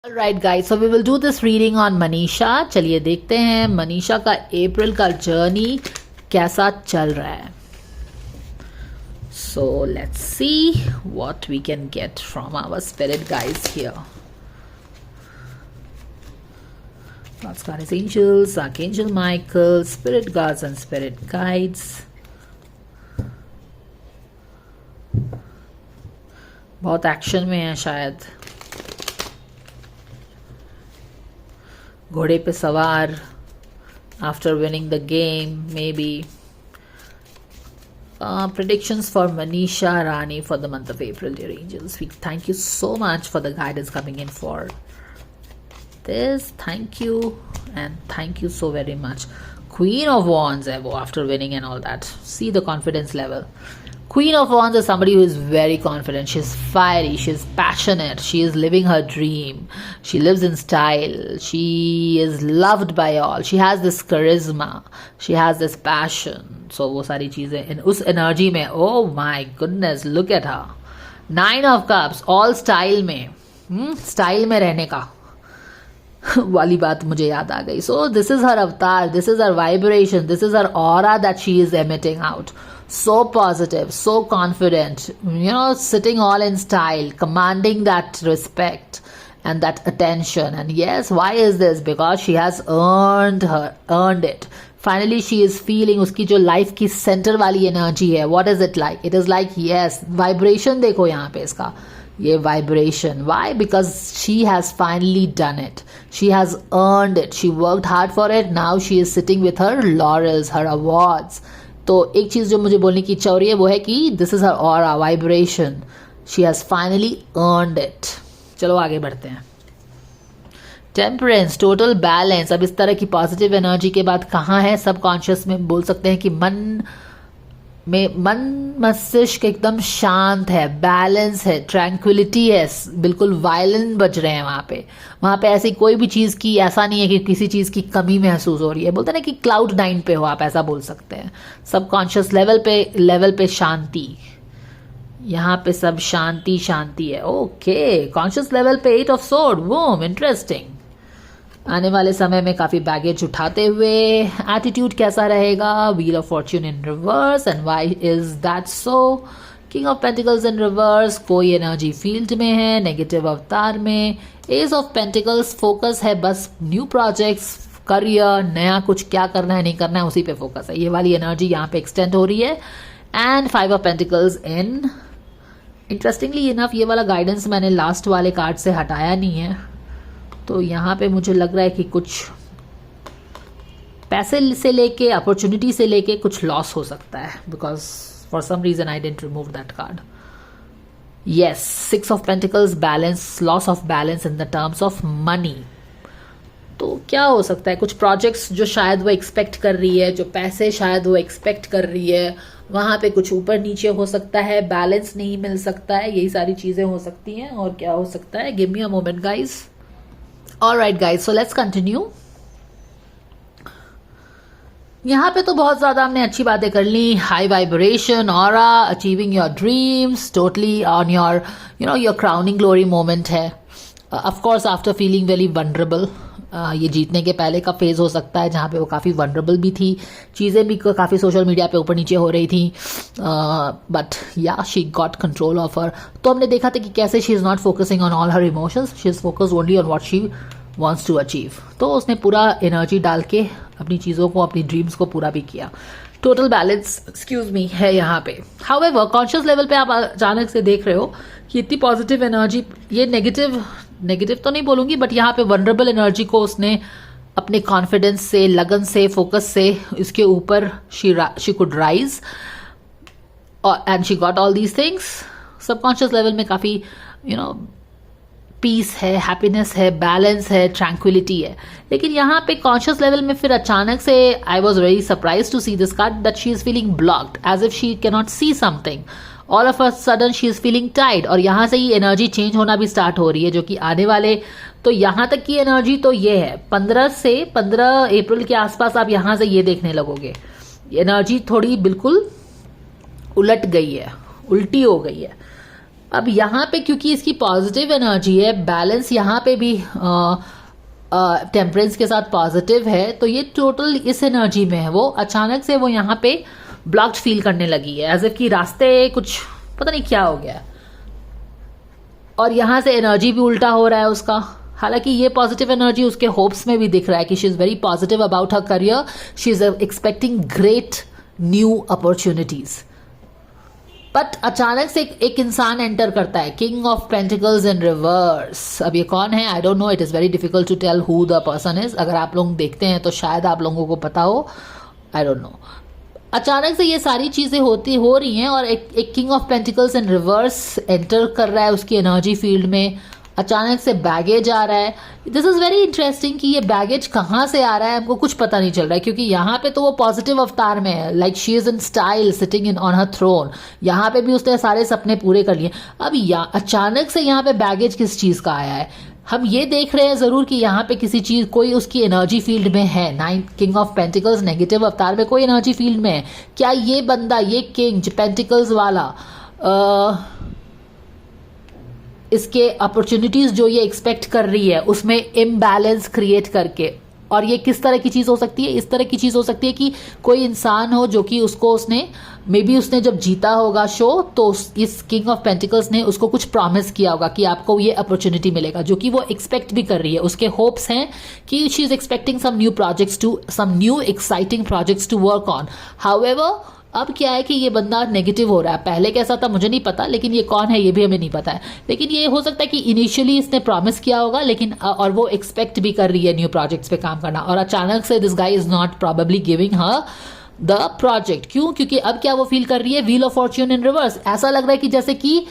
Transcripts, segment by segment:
Alright guys, so we will do this reading on Manisha. चलिए देखते हैं मनीषा का अप्रैल का जर्नी कैसा चल रहा है. So let's see what we can get from our spirit guides here. God's Goddess Angels, Archangel Michael, Spirit Guards and Spirit Guides. बहुत एक्शन में है शायद. घोड़े पे सवार after winning the game, maybe. Predictions for Manisha Rani for the month of April, dear angels. We thank you so much for the guidance coming in for this. Thank you and thank you so very much. Queen of Wands after winning and all that. See the confidence level. Queen of Wands is somebody who is very confident. She's fiery. She's passionate. She is living her dream. She lives in style. She is loved by all. She has this charisma. She has this passion. So वो सारी चीजें in उस energy में. Oh my goodness, look at her. 9 of Cups, all style में. Style में रहने का वाली बात मुझे याद आ गई. So this is her avatar. This is her vibration. This is her aura that she is emitting out. So positive, so confident, sitting all in style, commanding that respect and that attention. And yes, why is this? Because she has earned it. Finally she is feeling उसकी जो life की center वाली energy है. What is it like? It is like, yes, vibration देखो यहाँ पे इसका, ये vibration. Why? Because she has finally done it. She has earned it. She worked hard for it. Now she is sitting with her laurels, her awards. तो एक चीज जो मुझे बोलने की इच्छा हो रही है वो है कि this is her aura vibration. She has finally earned it. चलो आगे बढ़ते हैं. Temperance, total balance. अब इस तरह की पॉजिटिव एनर्जी के बाद कहाँ है? सबकॉन्शियस में बोल सकते हैं कि मन मस्तिष्क एकदम शांत है, बैलेंस है, ट्रैंक्विलिटी है. बिल्कुल वायलिन बज रहे हैं वहां पे ऐसी कोई भी चीज की ऐसा नहीं है कि किसी चीज की कमी महसूस हो रही है. बोलते हैं ना कि क्लाउड 9 पे हो आप, ऐसा बोल सकते हैं. सबकॉन्शियस लेवल पे शांति. यहाँ पे सब शांति है. ओके, कॉन्शियस लेवल पे 8 ऑफ सोर्ड. वो इंटरेस्टिंग. आने वाले समय में काफी बैगेज उठाते हुए. एटीट्यूड कैसा रहेगा? Wheel of Fortune in reverse. And why is that so? King of pentacles in reverse. कोई एनर्जी फील्ड में है, नेगेटिव अवतार में. एज ऑफ पेंटिकल्स, फोकस है बस न्यू प्रोजेक्ट्स, करियर, नया कुछ क्या करना है नहीं करना है उसी पे फोकस है. ये वाली एनर्जी यहाँ पे एक्सटेंड हो रही है. And 5 of pentacles in. Interestingly enough ये वाला गाइडेंस मैंने लास्ट वाले कार्ड से हटाया नहीं है. तो यहाँ पे मुझे लग रहा है कि कुछ पैसे से लेके, अपॉर्चुनिटी से लेके कुछ लॉस हो सकता है. Because for some reason I didn't remove that card. Yes, 6 of pentacles, balance, loss of balance in the terms of money. तो क्या हो सकता है? कुछ प्रोजेक्ट्स जो शायद वो एक्सपेक्ट कर रही है, जो पैसे शायद वो एक्सपेक्ट कर रही है, वहां पे कुछ ऊपर नीचे हो सकता है, बैलेंस नहीं मिल सकता है. यही सारी चीजें हो सकती हैं. और क्या हो सकता है? Give me a moment guys. Alright guys, so let's continue. यहाँ पे तो बहुत ज्यादा हमने अच्छी बातें कर ली. High vibration, aura, achieving your dreams, totally on your your crowning glory moment है. Of course after feeling very vulnerable. ये जीतने के पहले का फेज हो सकता है जहाँ पे वो काफ़ी वनरेबल भी थी. चीज़ें भी काफ़ी सोशल मीडिया पे ऊपर नीचे हो रही थी. But yeah she got control of her. तो हमने देखा था कि कैसे she is not focusing on all her emotions. She is focused only on what she wants to achieve. तो उसने पूरा एनर्जी डाल के अपनी चीज़ों को, अपनी ड्रीम्स को पूरा भी किया. टोटल बैलेंस है यहाँ पे. हाउएवर कॉन्शियस लेवल पे आप अचानक से देख रहे हो कि इतनी पॉजिटिव एनर्जी, ये नेगेटिव तो नहीं बोलूंगी, बट यहाँ पे वनरेबल एनर्जी को उसने अपने कॉन्फिडेंस से, लगन से, फोकस से इसके ऊपर she could rise and she got all these things. Subconscious level में काफी पीस है, हैप्पीनेस है, बैलेंस है, ट्रैंक्विलिटी है. लेकिन यहाँ पे कॉन्शियस लेवल में फिर अचानक से I was very surprise to see this card that she is feeling blocked, as if she can not see something. All of a sudden she is feeling tied. और यहाँ से ही एनर्जी चेंज होना भी start हो रही है, जो कि आने वाले, तो यहाँ तक की एनर्जी तो ये है 15 अप्रैल के आसपास आप यहाँ से ये देखने लगोगे. एनर्जी थोड़ी बिल्कुल उलट गई है, उल्टी हो गई है. अब यहाँ पे क्योंकि इसकी पॉजिटिव एनर्जी है, बैलेंस यहाँ पे भी टेम्परेंस के साथ पॉजिटिव है, तो ये टोटल इस एनर्जी में है। वो अचानक से वो यहाँ पे ब्लॉक्ड फील करने लगी है, एज इफ कि रास्ते कुछ पता नहीं क्या हो गया, और यहाँ से एनर्जी भी उल्टा हो रहा है उसका। हालांकि ये पॉजिटिव एनर्जी उसके होप्स में भी दिख रहा है कि she is very positive about her career, she is expecting great new opportunities. But अचानक से एक इंसान एंटर करता है, king of pentacles in reverse. अब ये कौन है I don't know, it is very difficult to tell who the person is. अगर आप लोग देखते हैं तो शायद आप लोगों को पता हो, आई डोंट नो। अचानक से ये सारी चीज़ें हो रही हैं और एक king of pentacles in reverse enter कर रहा है उसकी एनर्जी फील्ड में। अचानक से बैगेज आ रहा है। दिस इज़ वेरी इंटरेस्टिंग कि ये बैगेज कहाँ से आ रहा है हमको कुछ पता नहीं चल रहा है, क्योंकि यहाँ पे तो वो पॉजिटिव अवतार में है, like she is in style sitting in on her throne. यहाँ पे भी उसने सारे सपने पूरे कर लिए। अब अचानक से यहाँ पे बैगेज किस चीज़ का आया है? हम ये देख रहे हैं ज़रूर कि यहाँ पे किसी चीज़ कोई उसकी एनर्जी फील्ड में है। Ninth king of pentacles negative अवतार में कोई एनर्जी फील्ड में है क्या? ये बंदा, ये किंग पेंटिकल्स वाला इसके अपॉर्चुनिटीज़ जो ये एक्सपेक्ट कर रही है उसमें इम्बैलेंस क्रिएट करके, और ये किस तरह की चीज़ हो सकती है? इस तरह की चीज़ हो सकती है कि कोई इंसान हो जो कि उसने मे बी उसने जब जीता होगा शो तो इस किंग ऑफ पेंटिकल्स ने उसको कुछ प्रॉमिस किया होगा कि आपको ये अपॉर्चुनिटी मिलेगा, जो कि वो एक्सपेक्ट भी कर रही है। उसके होप्स हैं कि she is expecting some new exciting projects to work on. However अब क्या है कि ये बंदा नेगेटिव हो रहा है। पहले कैसा था मुझे नहीं पता, लेकिन ये कौन है ये भी हमें नहीं पता है। लेकिन ये हो सकता है कि इनिशियली इसने प्रॉमिस किया होगा, लेकिन और वो एक्सपेक्ट भी कर रही है न्यू प्रोजेक्ट्स पे काम करना, और अचानक से this guy is not probably giving her the project. क्यों? क्योंकि अब क्या वो फील कर रही है? Wheel of Fortune in reverse. ऐसा लग रहा है कि जैसे कि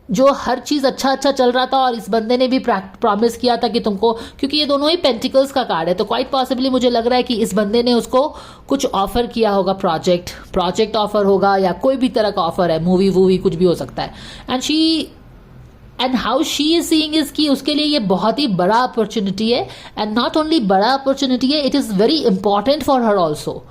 जो हर चीज़ अच्छा चल रहा था और इस बंदे ने भी प्रॉमिस किया था कि तुमको, क्योंकि ये दोनों ही पेंटिकल्स का कार्ड है, तो क्वाइट पॉसिबली मुझे लग रहा है कि इस बंदे ने उसको कुछ ऑफर किया होगा, प्रोजेक्ट ऑफर होगा या कोई भी तरह का ऑफर है, मूवी कुछ भी हो सकता है। And how she is seeing is कि उसके लिए ये बहुत ही बड़ा अपॉर्चुनिटी है, एंड नॉट ओनली बड़ा अपॉर्चुनिटी है, it is very important for her also.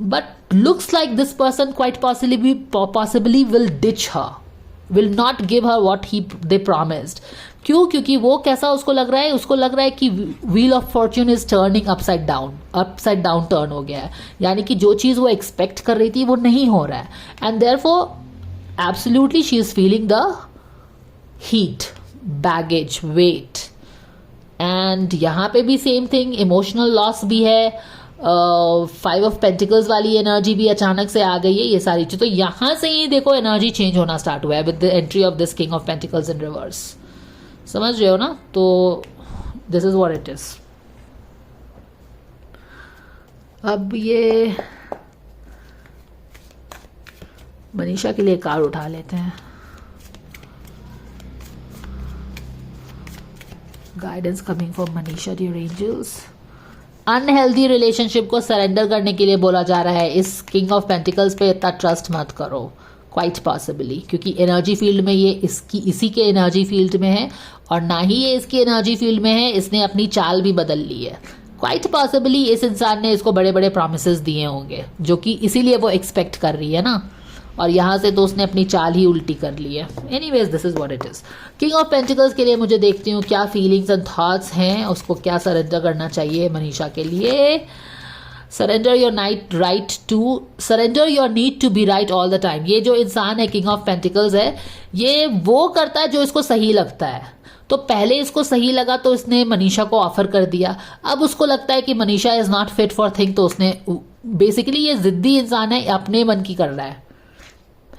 But looks like this person quite possibly will ditch her, will not give her what they promised। क्यों? क्योंकि वो कैसा उसको लग रहा है? उसको लग रहा है कि wheel of Fortune is turning upside down turn हो गया है, यानी कि जो चीज़ वो एक्सपेक्ट कर रही थी वो नहीं हो रहा है, and therefore absolutely she is feeling the heat, baggage, weight. And यहाँ पे भी सेम थिंग, इमोशनल लॉस भी है, 5 ऑफ पेंटिकल्स वाली एनर्जी भी अचानक से आ गई है, ये सारी चीज़। तो यहाँ से ही देखो एनर्जी चेंज होना स्टार्ट हुआ है with the entry of this king of pentacles in reverse. समझ रहे हो ना? तो this is what it is. अब ये मनीषा के लिए कार्ड उठा लेते हैं। Guidance coming from Manisha dear angels. Unhealthy relationship को सरेंडर करने के लिए बोला जा रहा है। इस किंग ऑफ पेंटिकल्स पे इतना ट्रस्ट मत करो, क्वाइट पॉसिबली, क्योंकि एनर्जी फील्ड में ये इसी के एनर्जी फील्ड में है, और ना ही ये इसकी एनर्जी फील्ड में है, इसने अपनी चाल भी बदल ली है। क्वाइट पॉसिबली इस इंसान ने इसको बड़े बड़े प्रॉमिसेस दिए होंगे, जो कि इसीलिए वो एक्सपेक्ट कर रही है ना, और यहाँ से तो उसने अपनी चाल ही उल्टी कर ली है। Anyways this is what it is. King of pentacles के लिए मुझे देखती हूँ क्या फीलिंग्स एंड थॉट्स हैं, उसको क्या सरेंडर करना चाहिए मनीषा के लिए। Surrender your need to be right all the time. ये जो इंसान है किंग ऑफ पेंटिकल्स है, ये वो करता है जो इसको सही लगता है। तो पहले इसको सही लगा तो इसने मनीषा को ऑफर कर दिया, अब उसको लगता है कि Manisha is not fit for thing, तो उसने बेसिकली, ये जिद्दी इंसान है, अपने मन की कर रहा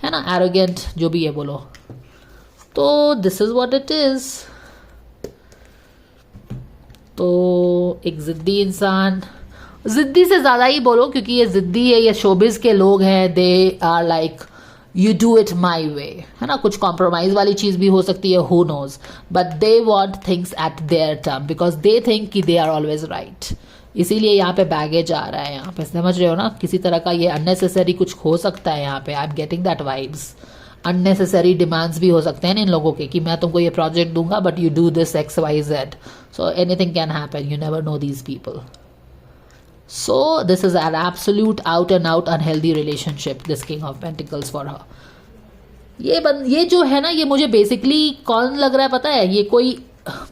है ना, एरोगेंट जो भी है बोलो। तो this is what it is. तो एक जिद्दी इंसान, जिद्दी से ज़्यादा ही बोलो, क्योंकि ये जिद्दी है, ये शोबिज के लोग हैं, they are like you do it my way, है ना। कुछ कॉम्प्रोमाइज वाली चीज़ भी हो सकती है, who knows, but they want things at their term because they think कि दे आर ऑलवेज राइट। इसीलिए यहाँ पे बैगेज आ रहा है, यहाँ पे समझ रहे हो ना, किसी तरह का ये अननेसेसरी कुछ हो सकता है यहाँ पे। I am getting that vibes. Unnecessary demands भी हो सकते हैं इन लोगों के, कि मैं तुमको ये प्रोजेक्ट दूंगा but you do this XYZ, so anything can happen, you never know these people. So this is an absolute out and out unhealthy relationship, this King of Pentacles for her. ये जो है ना, ये मुझे basically कौन लग रहा है पता है, ये कोई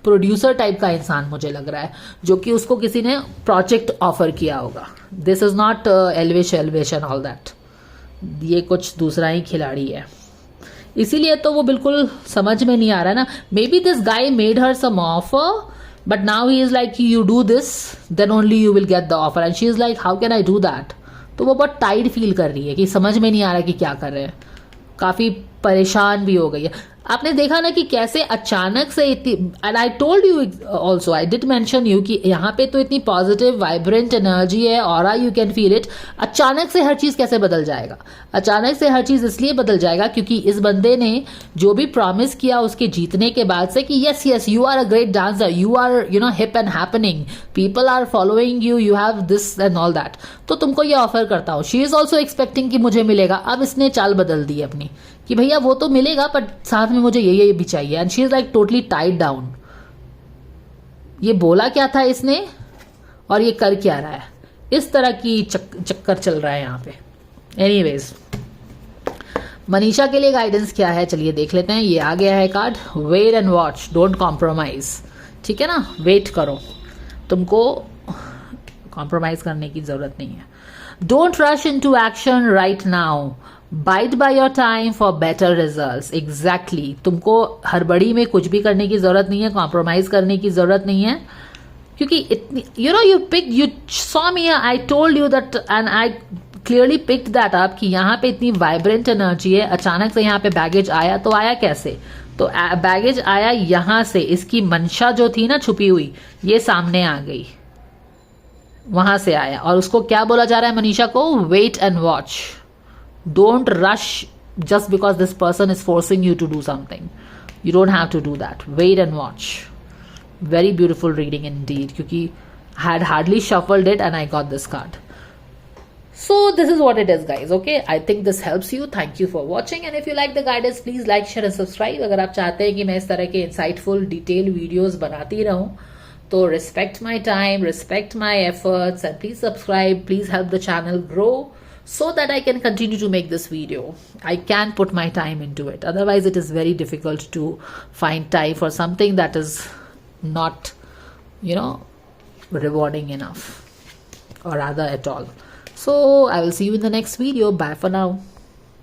प्रोड्यूसर टाइप का इंसान मुझे लग रहा है, जो कि उसको किसी ने प्रोजेक्ट ऑफर किया होगा. This is not Elvish and all that. ये कुछ दूसरा ही खिलाड़ी है, इसीलिए तो वो बिल्कुल समझ में नहीं आ रहा है ना. Maybe this guy made her some offer, but now he is like you do this then only you will get the offer, and she is like how can I do that. तो वो बहुत tight feel कर रही है कि समझ में नहीं आ रहा कि क्या कर रहे हैं, काफी परेशान भी हो गई है. आपने देखा ना कि कैसे अचानक से इतनी, and I told you also, I did mention you कि यहाँ पे तो इतनी पॉजिटिव वाइब्रेंट एनर्जी है, और यू कैन फील इट. अचानक से हर चीज कैसे बदल जाएगा, अचानक से हर चीज इसलिए बदल जाएगा क्योंकि इस बंदे ने जो भी प्रॉमिस किया उसके जीतने के बाद से कि yes yes you are a great dancer, you are you know hip and happening, people are following you, you have this and all that, तो तुमको ये ऑफर करता हूँ. शी इज ऑल्सो एक्सपेक्टिंग कि मुझे मिलेगा. अब इसने चाल बदल दी अपनी कि भैया वो तो मिलेगा बट साथ में मुझे ये भी चाहिए, and she is like totally tied down. ये बोला क्या था इसने और ये कर क्या रहा है, इस तरह की चक्कर चल रहा है यहाँ पे. एनीवेज, मनीषा के लिए गाइडेंस क्या है चलिए देख लेते हैं. ये आ गया है card, wait and watch, don't compromise. ठीक है ना, वेट करो, तुमको कॉम्प्रोमाइज करने की जरूरत नहीं है. Don't rush into action right now, bide by your time for better results. Exactly, तुमको हड़बड़ी में कुछ भी करने की जरूरत नहीं है, कॉम्प्रोमाइज करने की जरूरत नहीं है, क्योंकि इतनी you saw me, I told you that and I clearly picked that up कि यहाँ पे इतनी वाइब्रेंट एनर्जी है. अचानक से यहाँ पे बैगेज आया, तो आया कैसे, तो बैगेज आया यहाँ से, इसकी मंशा जो थी ना छुपी हुई, ये सामने आ गई, वहां से आया. और उसको क्या बोला जा रहा है मनीषा को, wait and watch. Don't rush just because this person is forcing you to do something. You don't have to do that. Wait and watch. Very beautiful reading indeed. क्योंकि I had hardly shuffled it and I got this card. So this is what it is guys. Okay, I think this helps you. Thank you for watching, and if you like the guidance please like, share and subscribe. अगर आप चाहते हैं कि मैं इस तरह के insightful detail videos बनाती रहूं, तो respect my time, respect my efforts, and please subscribe. Please help the channel grow, so that I can continue to make this video. I can put my time into it. Otherwise, it is very difficult to find time for something that is not, rewarding enough, or rather at all. So, I will see you in the next video. Bye for now.